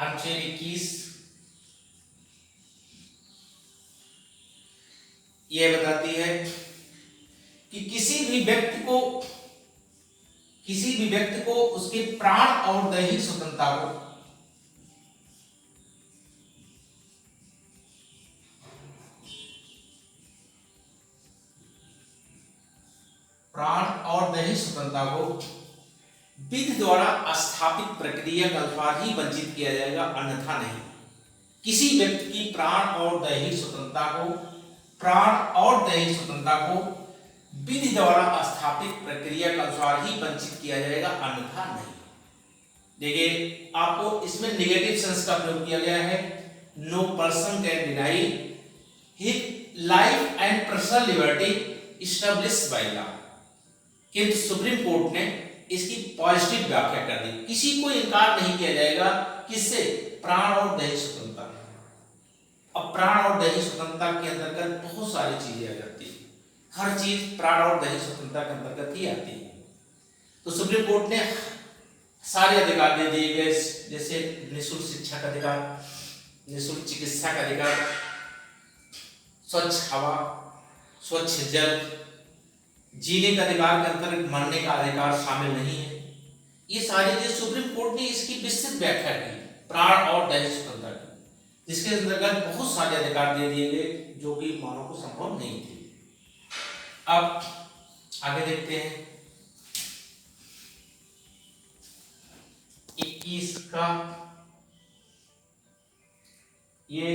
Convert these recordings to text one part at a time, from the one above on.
अनुच्छेद 21 यह बताती है कि किसी भी व्यक्ति को उसके प्राण और दैहिक स्वतंत्रता को विधि द्वारा स्थापित प्रक्रिया के अनुसार ही वंचित किया जाएगा, अन्यथा नहीं। किसी व्यक्ति की प्राण और दैहिक स्वतंत्रता को विधि द्वारा स्थापित प्रक्रिया के अनुसार ही वंचित किया जाएगा, अन्यथा नहीं। देखिए आपको इसमें नेगेटिव सेंस का प्रयोग किया गया है। No person can deny his life and personal liberty established by law. किंतु सुप्रीम कोर्ट ने इसकी पॉजिटिव व्याख्या कर दी। किसी को इनकार नहीं किया जाएगा, किससे? प्राण और दैहिक स्वतंत्रता। अब प्राण और दैहिक स्वतंत्रता के अंतर्गत बहुत सारी चीजें आ जाती है। हर चीज प्राण और दैहिक स्वतंत्रता के अंतर्गत ही आती है। तो सुप्रीम कोर्ट ने सारे अधिकार दे दिए गए, जैसे निःशुल्क शिक्षा का अधिकार, निःशुल्क चिकित्सा का अधिकार, स्वच्छ हवा, स्वच्छ जल, जीने का अधिकार के अंतर्गत मरने का अधिकार शामिल नहीं है। ये सारी चीज सुप्रीम कोर्ट ने इसकी विस्तृत व्याख्या की प्राण और दैहिक स्वतंत्रता की, जिसके अंतर्गत बहुत सारे अधिकार दे दिए गए जो कि मानव को संभव नहीं थे। अब आगे देखते हैं 21 का। ये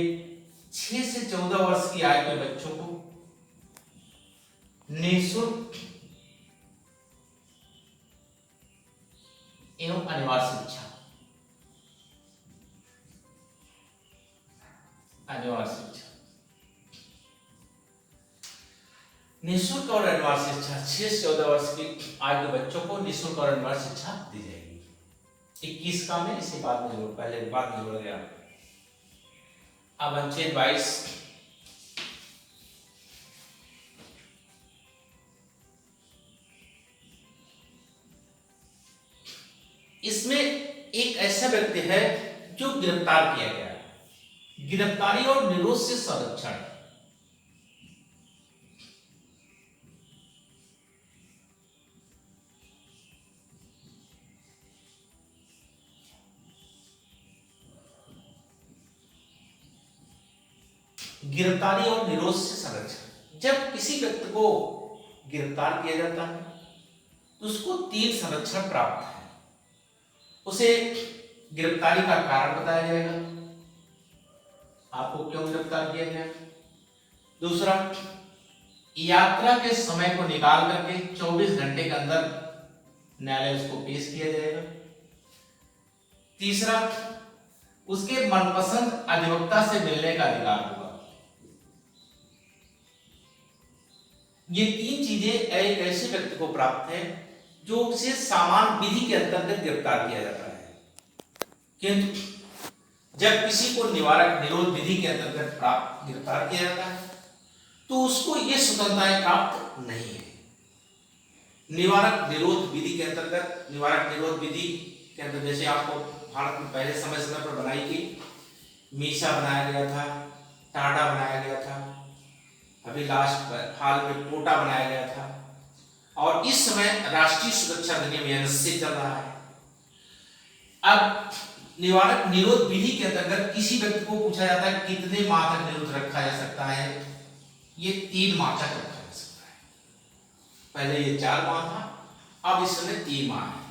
6 से 14 वर्ष की आयु के बच्चों को निःशुल्क एवं अनिवार्य शिक्षा, निःशुल्क और अनिवार्य शिक्षा 6 से 14 वर्ष की आयु के बच्चों को निःशुल्क और अनिवार्य शिक्षा दी जाएगी। 21 का में इसके बाद में जोड़, पहले बाद में जोड़ गया। अब अनुच्छेद 22 इसमें एक ऐसा व्यक्ति है जो गिरफ्तार किया गया है। गिरफ्तारी और निरोध से संरक्षण। गिरफ्तारी और निरोध से संरक्षण। जब किसी व्यक्ति को गिरफ्तार किया जाता है तो उसको 3 संरक्षण प्राप्त है। उसे गिरफ्तारी का कारण बताया जाएगा, आपको क्यों गिरफ्तार किया गया। दूसरा, यात्रा के समय को निकाल करके 24 घंटे के अंदर न्यायालय उसको पेश किया जाएगा। तीसरा, उसके मनपसंद अधिवक्ता से मिलने का अधिकार होगा। ये 3 चीजें एक ऐसे व्यक्ति को प्राप्त है जो उसे सामान्य विधि के अंतर्गत गिरफ्तार किया जाता है। किंतु जब किसी को निवारक निरोध विधि के अंतर्गत गिरफ्तार किया जाता है तो उसको ये स्वतंत्रताएं प्राप्त नहीं है। निवारक निरोध विधि के अंतर्गत, जैसे आपको भारत में पहले समय पर बनाई गई, मीसा बनाया गया था, टाडा बनाया गया था, अभी लास्ट हाल में कोटा बनाया गया था, और इस समय राष्ट्रीय सुरक्षा अधिनियम एनएससी चल रहा है। अब निवारक निरोध विधि के अंतर्गत किसी व्यक्ति को पूछा जाता है कितने माह तक निरोध रखा जा सकता है। ये 3 माह तक रखा जा सकता है। पहले ये 4 माह था, अब इस समय 3 माह है।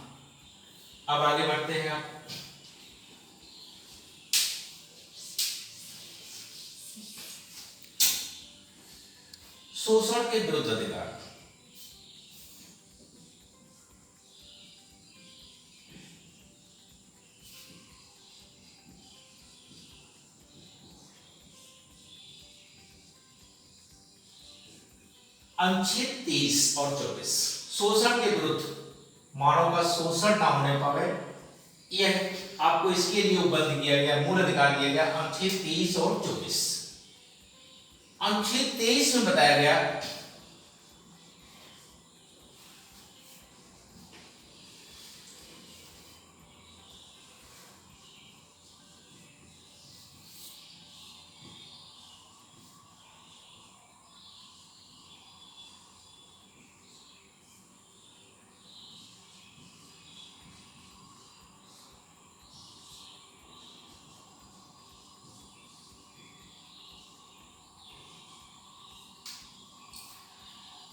अब आगे बढ़ते हैं। आप शोषण के विरुद्ध अधिकार। अनुच्छेद 23 और 24 शोषण के विरुद्ध, मानव का शोषण ना होने पावे, यह आपको इसके लिए उपबद्ध किया गया, मूल अधिकार दिया गया। अनुच्छेद 23 और 24। अनुच्छेद 23 में बताया गया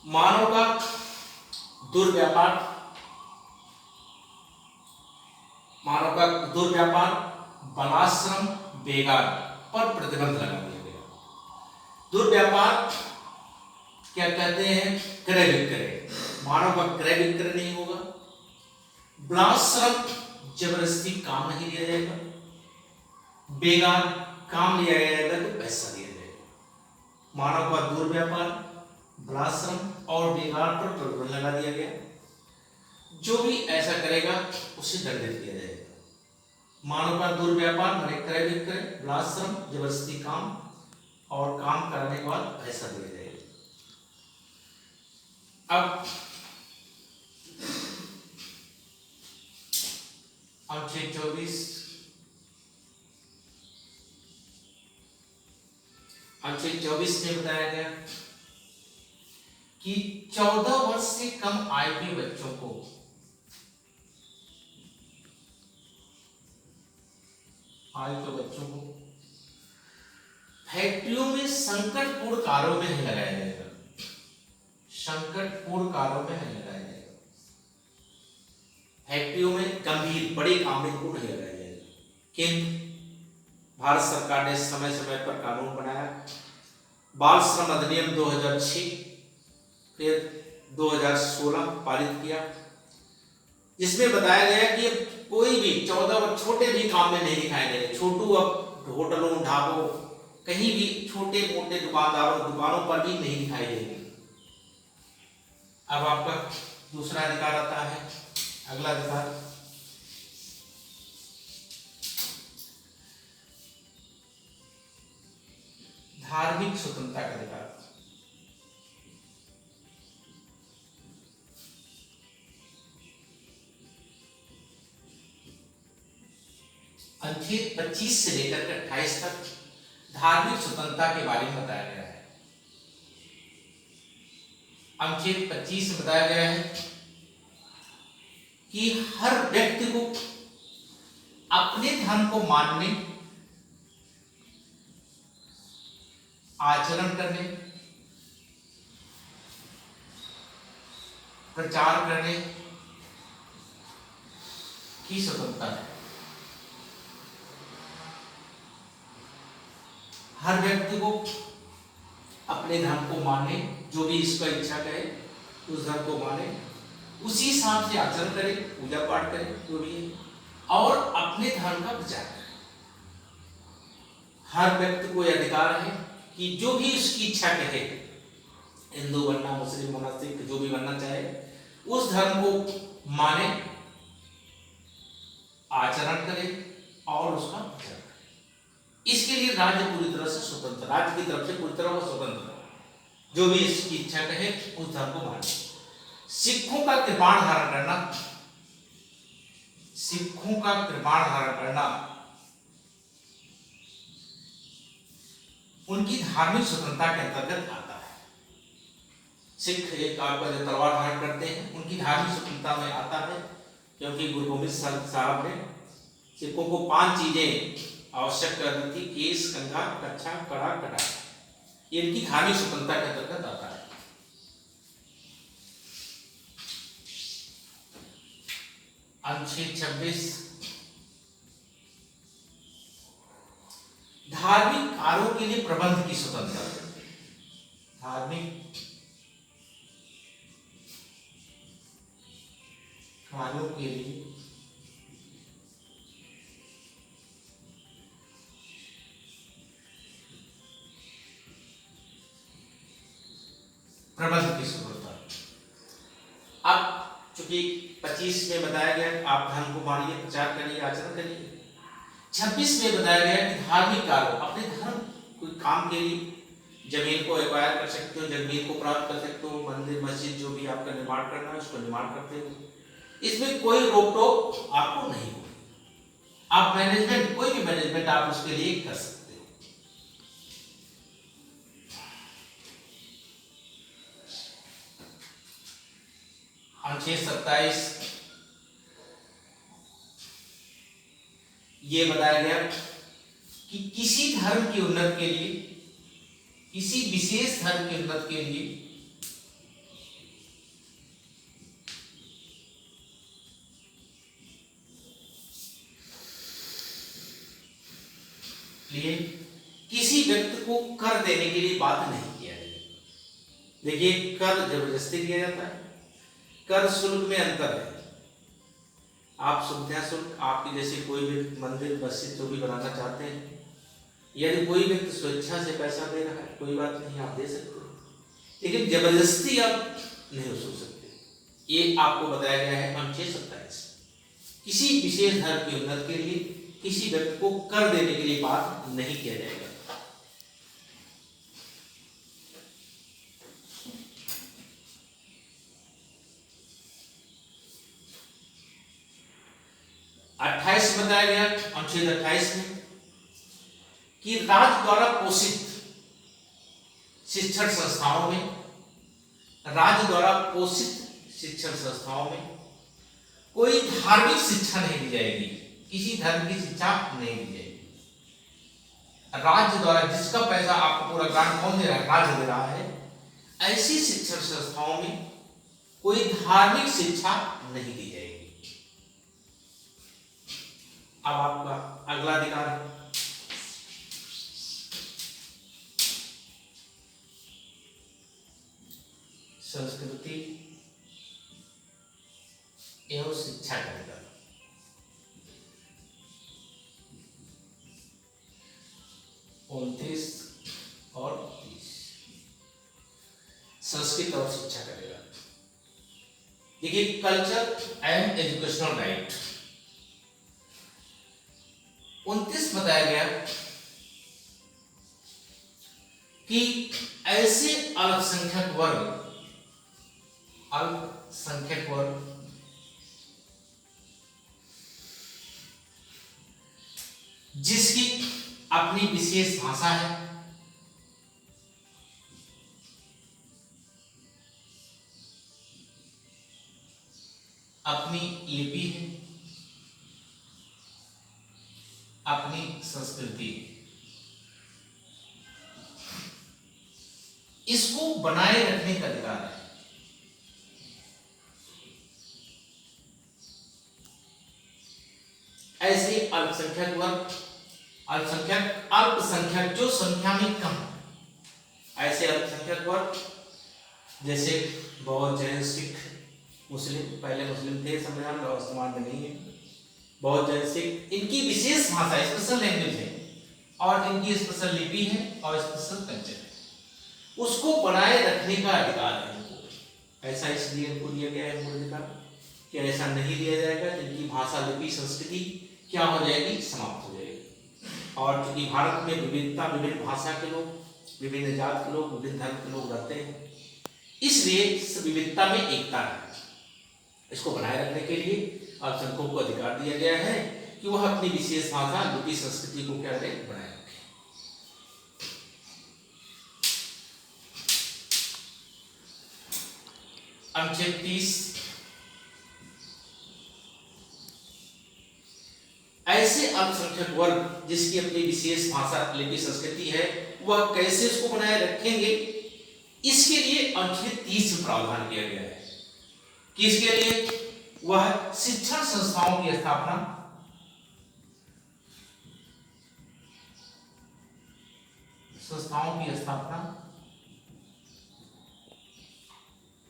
मानव का दुर्व्यापार, वनाश्रम, बेगार पर प्रतिबंध लगा दिया गया। दुर्व्यापार क्या कहते हैं? क्रय विक्रय, मानव का क्रय विक्रय नहीं होगा। वनाश्रम, जबरदस्ती काम नहीं लिया जाएगा। बेगार, काम लिया जाएगा तो पैसा दिया जाएगा। मानव का दुर्व्यापार, वनाश्रम और बेगार पर प्रतिबंध लगा दिया गया। जो भी ऐसा करेगा उसे दंडित किया जाएगा। मानव का दुर्व्यापार माने क्रय विक्रय, वनाश्रम, जबरदस्ती काम और काम करने के बाद पैसा दिया जाएगा। अब अनुच्छेद 24 में बताया गया कि 14 वर्ष से कम आयु के बच्चों को फैक्ट्रियों में संकटपूर्ण कार्यों में नहीं लगाया जाएगा। संकटपूर्ण कार्यों में नहीं लगाया जाएगा। फैक्ट्रियों में गंभीर बड़े काम में इनको नहीं लगाया जाएगा। किंतु भारत सरकार ने समय समय पर कानून बनाया। बाल श्रम अधिनियम 2006 फिर 2016 पारित किया, जिसमें बताया गया कि कोई भी 14 वर्ष छोटे भी काम में नहीं दिखाए गए। छोटू अब होटलों, ढाबों, कहीं भी छोटे मोटे दुकानों पर भी नहीं दिखाई देगी। अब आपका दूसरा अधिकार आता है, अगला अधिकार धार्मिक स्वतंत्रता का अधिकार। अनुच्छेद 25 से लेकर 28 तक धार्मिक स्वतंत्रता के बारे में बताया गया है। अनुच्छेद 25 में बताया गया है कि हर व्यक्ति को अपने धर्म को मानने, आचरण करने, प्रचार करने की स्वतंत्रता है। हर व्यक्ति को अपने धर्म को माने, जो भी इसका इच्छा करे उस धर्म को माने, उसी हिसाब से आचरण करे, पूजा पाठ करे, जो भी है, और अपने धर्म का प्रचार करे। हर व्यक्ति को यह अधिकार है कि जो भी उसकी इच्छा कहे, हिंदू बनना, मुस्लिम बनना, सिख, जो भी बनना चाहे, उस धर्म को माने, आचरण करे और उसका प्रचार करे। इसके लिए राज्य पूरी तरह से स्वतंत्र, राज्य की तरफ से पूरी तरह स्वतंत्र, जो भी इसकी इच्छा कहे उस धर्म को माने। सिखों का कृपाण धारण करना, सिखों का कृपाण धारण करना उनकी धार्मिक स्वतंत्रता के अंतर्गत आता है। सिख एक आपका जो तलवार धारण करते हैं उनकी धार्मिक स्वतंत्रता में आता है, क्योंकि गुरु गोविंद साहब ने सिखों को 5 चीजें आवश्यक कर दी थी: केस, कंघा, कच्छा, कड़ा, कटार। ये इनकी धार्मिक स्वतंत्रता के अंतर्गत आता है। अनुच्छेद 26 धार्मिक कार्यों के लिए प्रबंध की स्वतंत्रता। धार्मिक कार्यों के लिए प्रबंध की स्वतंत्रता। अब चूंकि 25 में बताया गया आप धर्म को मानिए, प्रचार करिए, आचरण करिए। 26 में बताया गया कि धार्मिक कार्य, अपने धर्म कोई काम के लिए जमीन को एक्वायर कर सकते हो, जमीन को प्राप्त कर सकते हो, मंदिर मस्जिद जो भी आपका निर्माण करना है उसको निर्माण करते हो। इसमें कोई रोक टोक आपको नहीं होगी। आप मैनेजमेंट, कोई भी मैनेजमेंट आप उसके लिए कर सकते हो। अनुच्छेद 27 ये बताया गया कि किसी धर्म की उन्नति के लिए, किसी विशेष धर्म की उन्नति के लिए लिए किसी व्यक्ति को कर देने के लिए बाध्य नहीं किया जाएगा। देखिए, कर जबरदस्ती लिया जाता है, कर शुल्क में अंतर है। आप सुविधा शुल्क, आपकी जैसे कोई भी मंदिर मस्जिद जो भी बनाना चाहते हैं, यदि कोई व्यक्ति स्वेच्छा से पैसा दे रहा है, कोई बात नहीं, आप दे सकते हो, लेकिन जबरदस्ती आप नहीं वसूल सकते। ये आपको बताया गया है अनुच्छेद 27। किसी विशेष धर्म की उन्नति के लिए किसी व्यक्ति को कर देने के लिए बाध्य नहीं किया जाएगा। अट्ठाईस बताया गया अनुच्छेद 28 में कि राज्य द्वारा पोषित शिक्षण संस्थाओं में, राज्य द्वारा पोषित शिक्षण संस्थाओं में कोई धार्मिक शिक्षा नहीं दी जाएगी, किसी धर्म की शिक्षा नहीं दी जाएगी। राज्य द्वारा जिसका पैसा आपको पूरा ग्रांट कौन दे रहा है? राज्य दे रहा है। ऐसी शिक्षण संस्थाओं में कोई धार्मिक शिक्षा नहीं दी जाएगी। अब आपका अगला अधिकार है संस्कृति एवं शिक्षा का अधिकार। उनतीस और 30 संस्कृत और शिक्षा का अधिकार। देखिए, कल्चर एंड एजुकेशनल राइट 29 बताया गया कि ऐसे अल्पसंख्यक वर्ग जिसकी अपनी विशेष भाषा है, अपनी लिपि है, अपनी संस्कृति, इसको बनाए रखने का अधिकार है। ऐसे अल्पसंख्यक वर्ग, अल्पसंख्यक जो संख्या में कम है, ऐसे अल्पसंख्यक वर्ग जैसे बौद्ध, जैन, सिख, मुस्लिम, पहले मुस्लिम थे संविधान में, वर्तमान में नहीं है, बौद्ध, जैन, सिख, इनकी विशेष भाषा, स्पेशल लैंग्वेज है और इनकी स्पेशल लिपि है और स्पेशल कल्चर है, उसको बनाए रखने का अधिकार है इनको। ऐसा इसलिए इनको दिया गया है मूल अधिकार कि ऐसा नहीं दिया जाएगा जिनकी भाषा, लिपि, संस्कृति क्या हो जाएगी? समाप्त हो जाएगी। और क्योंकि भारत में विविधता, विभिन्न भाषा के लोग, विभिन्न जात के लोग, विभिन्न धर्म के लोग रहते हैं, इसलिए इस विविधता में एकता है। इसको बनाए रखने के लिए अल्पसंख्यकों को अधिकार दिया गया है कि वह अपनी विशेष भाषा, लिपि, संस्कृति को क्या करें? बनाए रखें। अनुच्छेद 30 ऐसे अल्पसंख्यक वर्ग जिसकी अपनी विशेष भाषा, लिपि, संस्कृति है, वह कैसे इसको बनाए रखेंगे? इसके लिए अनुच्छेद 30 में प्रावधान किया गया है कि इसके लिए वह शिक्षण संस्थाओं की स्थापना,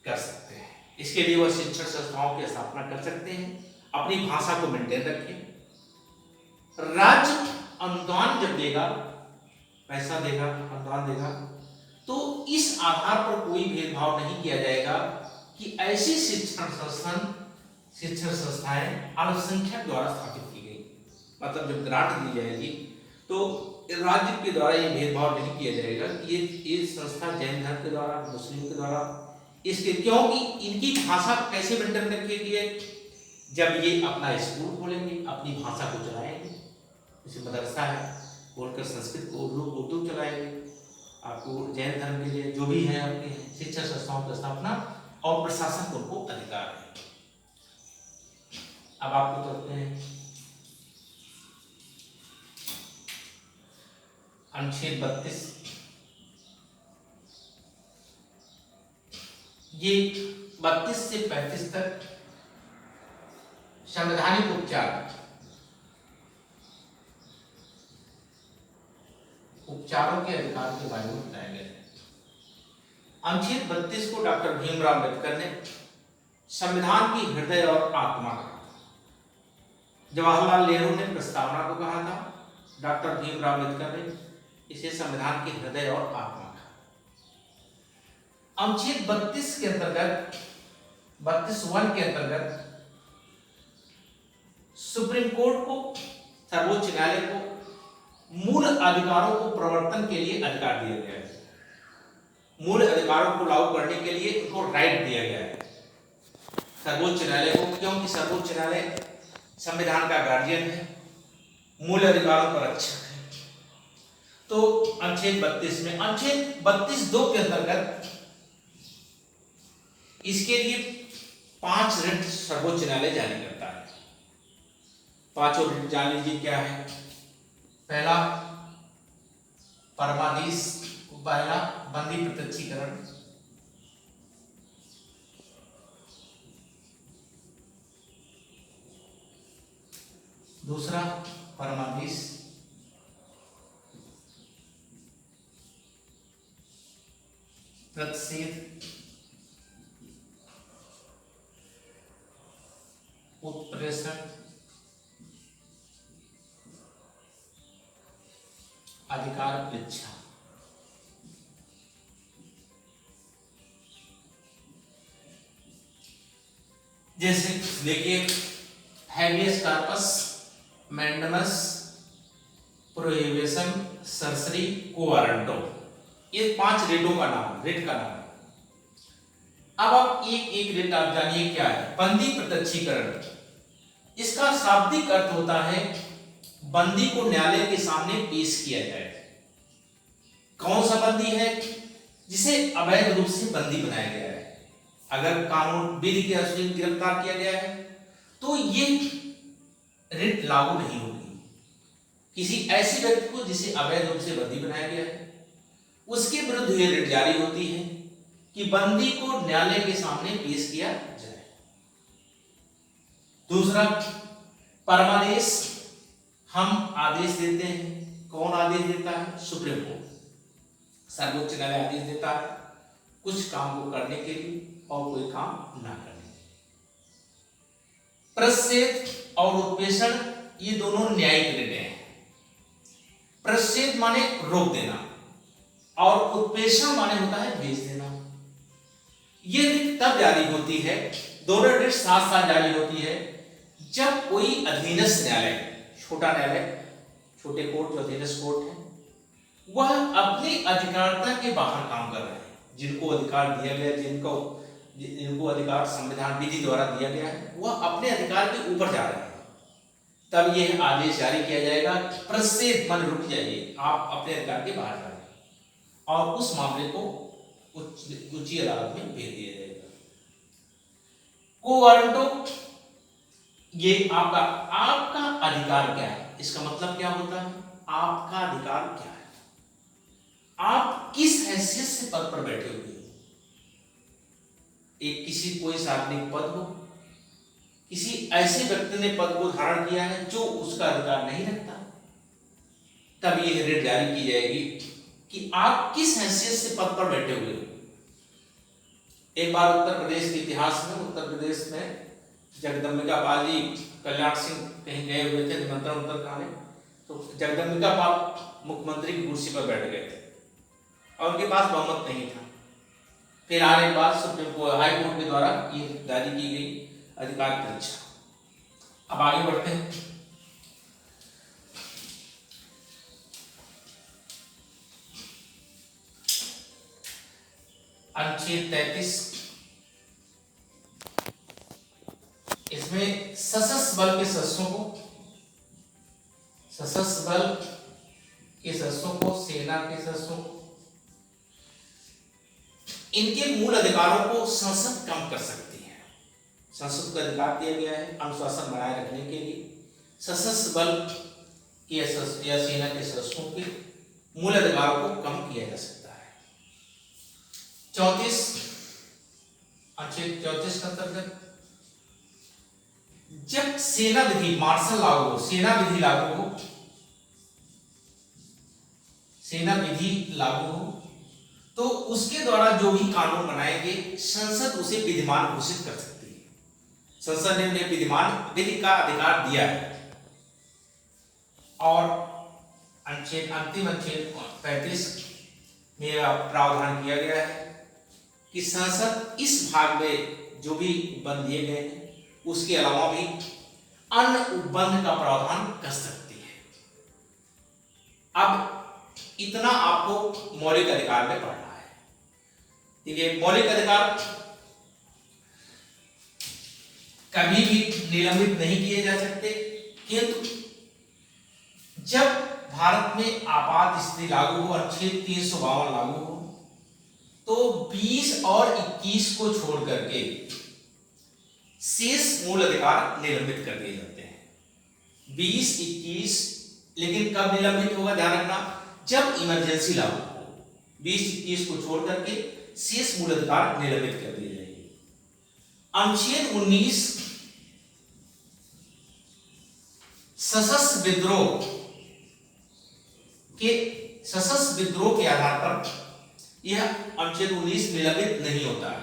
कर सकते हैं। इसके लिए वह शिक्षण संस्थाओं की स्थापना कर सकते हैं, अपनी भाषा को मेंटेन रखें। राज्य अनुदान जब देगा, पैसा देगा, अनुदान देगा, तो इस आधार पर कोई भेदभाव नहीं किया जाएगा कि ऐसी शिक्षण संस्थाएं अल्पसंख्यक द्वारा स्थापित की गई। मतलब जब ग्रांट दी जाएगी तो राज्य के द्वारा ये भेदभाव नहीं किया जाएगा कि ये संस्था जैन धर्म के द्वारा, मुस्लिम के द्वारा, इसके क्योंकि इनकी भाषा कैसे मेंटेन रखेगी? जब ये अपना स्कूल खोलेंगे, अपनी भाषा को चलाएंगे, जैसे मदरसा है, बोलकर संस्कृत को लोग उर्दू चलाएंगे, आपको जैन धर्म के लिए जो भी है आपके शिक्षा संस्थाओं की स्थापना और प्रशासन को उनको अधिकार है। अब आपको चलते हैं अनुच्छेद 32। ये 32 से 35 तक संवैधानिक उपचार, उपचारों के अधिकार के बारे में बताया गया है। अनुच्छेद 32 को डॉक्टर भीमराव अम्बेडकर ने संविधान की हृदय और आत्मा कहा था। जवाहरलाल नेहरू ने प्रस्तावना को कहा था, डॉक्टर भीमराव अम्बेडकर ने इसे संविधान की हृदय और आत्मा कहा। अनुच्छेद 32 के अंतर्गत 32(1) के अंतर्गत सुप्रीम कोर्ट को, सर्वोच्च न्यायालय को मूल अधिकारों को प्रवर्तन के लिए अधिकार दिया गया है। मूल अधिकारों को लागू करने के लिए उनको राइट दिया गया है सर्वोच्च न्यायालय को, क्योंकि सर्वोच्च न्यायालय संविधान का गार्जियन है, मूल अधिकारों का रक्षक है। तो अनुच्छेद 32 में अनुच्छेद 32(2) के अंतर्गत इसके लिए 5 रिट सर्वोच्च न्यायालय जारी करता है। 5 रिट जान लीजिए क्या है। पहला परमादेश, पहला बंदी प्रत्यक्षीकरण, दूसरा परमादेश, प्रतिषेध, उत्प्रेषण, अधिकार परीक्षा। जैसे देखिए, habeas corpus, mandamus, prohibition, certiorari, क्वो वारंटो, ये 5 रिटों का नाम, रिट का नाम। अब आप एक एक रिट आप जानिए क्या है। बंदी प्रत्यक्षीकरण, इसका शाब्दिक अर्थ होता है बंदी को न्यायालय के सामने पेश किया जाए। कौन सा बंदी है? जिसे अवैध रूप से बंदी बनाया गया है। अगर कानून विधि के अनुसार गिरफ्तार किया गया है तो ये रिट लागू नहीं होगी। किसी ऐसे व्यक्ति को जिसे अवैध रूप से बंदी बनाया गया है, उसके विरुद्ध ये रिट जारी होती है कि बंदी को न्यायालय के सामने पेश किया जाए। दूसरा परमादेश, हम आदेश देते हैं। कौन आदेश देता है? सुप्रीम कोर्ट, सर्वोच्च न्यायालय आदेश देता है कुछ काम को करने के लिए और कोई काम ना करने के लिए। प्रतिषेध और उत्प्रेषण, ये दोनों न्यायिक रिट हैं। प्रतिषेध माने रोक देना और उत्प्रेषण माने होता है भेज देना। ये रिट तब जारी होती है, दोनों रिट साथ साथ जारी होती है, जब कोई अधीनस्थ न्यायालय, छोटा न्यायालय, छोटे कोर्ट जो अधीनस्थ कोर्ट है, वह अपनी अधिकारिता के बाहर काम कर रहे हैं। जिनको अधिकार दिया गया, जिनको अधिकार संविधान विधि द्वारा दिया गया है, वह अपने अधिकार के ऊपर जा रहे हैं। तब यह आदेश जारी किया जाएगा, प्रतिषेध माने रुक जाइए, आप अपने अधिकार के बाहर जा रहे हैं, और उस मामले को उच्च अदालत में भेज दिया जाएगा। क्वो वारंटो, ये आपका अधिकार क्या है? इसका मतलब क्या होता है? आपका अधिकार क्या है? आप किस हैसियत से पद पर बैठे हुए हैं? एक किसी कोई सार्वजनिक पद हो, किसी ऐसे व्यक्ति ने पद को धारण किया है जो उसका अधिकार नहीं रखता, तब यह रिट जारी की जाएगी कि आप किस हैसियत से पद पर बैठे हुए हो। एक बार उत्तर प्रदेश के इतिहास में, उत्तर प्रदेश में जगदम्बिका पाल जी, कल्याण सिंह कहीं गए हुए थे निमंत्रण खाने, तो जगदम्बिका पाल मुख्यमंत्री की कुर्सी पर बैठ गए थे और उनके पास बहुमत नहीं था। फिर आने के बाद सुप्रीम कोर्ट, हाई कोर्ट के द्वारा ये जारी की गई अधिकार परीक्षा। अब आगे बढ़ते हैं। अनुच्छेद 33, इसमें सशस्त्र बल के सदस्यों को, सशस्त्र बल के सदस्यों को, सेना के सदस्यों को, इनके मूल अधिकारों को संसद कम कर सकती है। संसद को अधिकार दिया गया है अनुशासन बनाए रखने के लिए सशस्त्र बल के या सेना के सदस्यों के मूल अधिकारों को कम किया जा सकता है। 34 अनुच्छेद 34 के अंतर्गत जब सेना विधि, मार्शल लागू हो, सेना विधि लागू हो, सेना विधि लागू हो तो उसके द्वारा जो भी कानून बनाएंगे संसद उसे विधिमान घोषित कर सकती है। संसद ने उन्हें विधिमान विधि का अधिकार दिया है। और अंतिम अनुच्छेद 35 में प्रावधान किया गया है कि संसद इस भाग में जो भी उपबंध दिए गए हैं उसके अलावा भी अन्य उपबंध का प्रावधान कर सकती है। अब इतना आपको मौलिक अधिकार में पढ़ना है। ठीक है, मौलिक अधिकार कभी भी निलंबित नहीं किए जा सकते, किंतु जब भारत में आपात स्थिति लागू हो, अनुच्छेद 352 लागू हो, तो 20 और 21 को छोड़ करके शेष मूल अधिकार निलंबित कर दिए जाते हैं। 20, 21 लेकिन कब निलंबित होगा ध्यान रखना, जब इमरजेंसी लागू हो। 20, 21 को छोड़ करके शेष मूल अधिकार निलंबित कर दिए जाएंगे। अनुच्छेद 19 सशस्त्र विद्रोह के आधार पर यह अनुच्छेद 19 निलंबित नहीं होता है।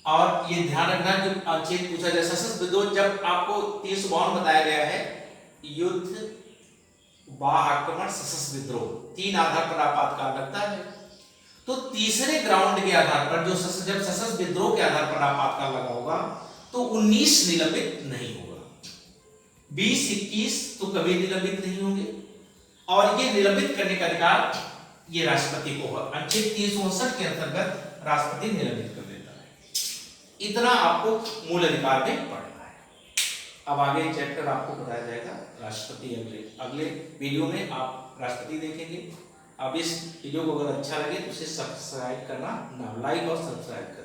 और ये ध्यान रखना कि अनुच्छेद पूछा जाए सशस्त्र विद्रोह, जब आपको 352 बताया गया है युद्ध, वाह आक्रमण, सशस्त्र विद्रोह, 3 आधार पर आपातकाल लगता है। तो तीसरे ग्राउंड के आधार पर जब सशस्त्र विद्रोह के आधार पर आपातकाल लगा होगा तो 19 निलंबित नहीं होगा। 20, 21 तो कभी निलंबित नहीं होंगे। और ये निलंबित करने का अधिकार ये राष्ट्रपति को है। अनुच्छेद 359 के अंतर्गत राष्ट्रपति निलंबित कर देता है। इतना आपको मूल अधिकार में पढ़ना है। अब आगे चैप्टर आपको बताया जाएगा राष्ट्रपति। अगले वीडियो में आप राष्ट्रपति देखेंगे। अब इस वीडियो को अगर अच्छा लगे तो इसे सब्सक्राइब करना ना, लाइक और सब्सक्राइब करना।